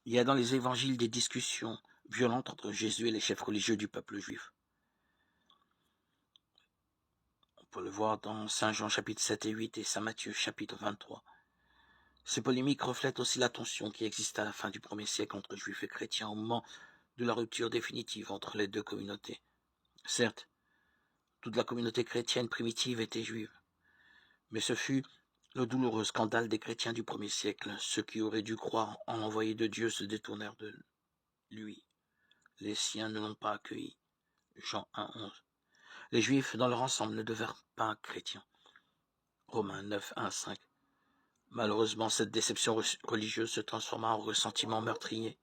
Il y a dans les évangiles des discussions violentes entre Jésus et les chefs religieux du peuple juif. On peut le voir dans Saint Jean chapitre 7 et 8 et Saint Matthieu chapitre 23. Ces polémiques reflètent aussi la tension qui existe à la fin du 1er siècle entre juifs et chrétiens au moment de la rupture définitive entre les deux communautés. Certes, toute la communauté chrétienne primitive était juive, mais ce fut le douloureux scandale des chrétiens du 1er siècle. Ceux qui auraient dû croire en l'envoyé de Dieu se détournèrent de lui. Les siens ne l'ont pas accueilli. Jean 1,11. Les Juifs dans leur ensemble ne devinrent pas chrétiens. Romains 9, 1, 5. Malheureusement, cette déception religieuse se transforma en ressentiment meurtrier.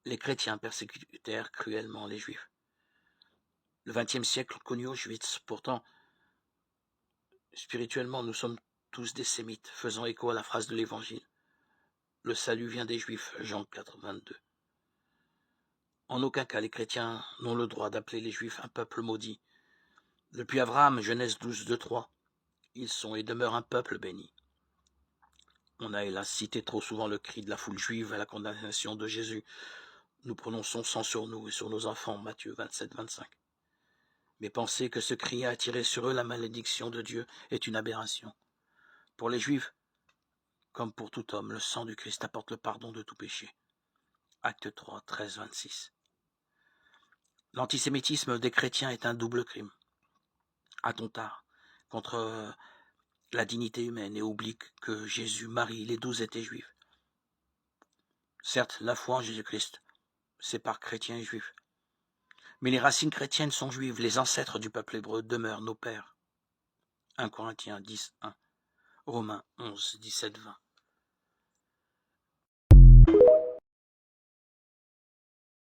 Les chrétiens persécutèrent cruellement les Juifs. Le XXe siècle connut Auschwitz. Pourtant, spirituellement, nous sommes tous des sémites, faisant écho à la phrase de l'Évangile. Le salut vient des Juifs, Jean 4, 22. En aucun cas, les chrétiens n'ont le droit d'appeler les Juifs un peuple maudit. Depuis Abraham, Genèse 12, 2, 3, ils sont et demeurent un peuple béni. On a hélas cité trop souvent le cri de la foule juive à la condamnation de Jésus. Nous prononçons sang sur nous et sur nos enfants, Matthieu 27, 25. Mais penser que ce cri a attiré sur eux la malédiction de Dieu est une aberration. Pour les Juifs, comme pour tout homme, le sang du Christ apporte le pardon de tout péché. Acte 3, 13, 26. L'antisémitisme des chrétiens est un double crime. Attentat contre la dignité humaine et oublie que Jésus, Marie, les 12 étaient juifs. Certes, la foi en Jésus-Christ sépare chrétiens et juifs. Mais les racines chrétiennes sont juives, les ancêtres du peuple hébreu demeurent nos pères. 1 Corinthiens 10, 1, Romains 11, 17, 20.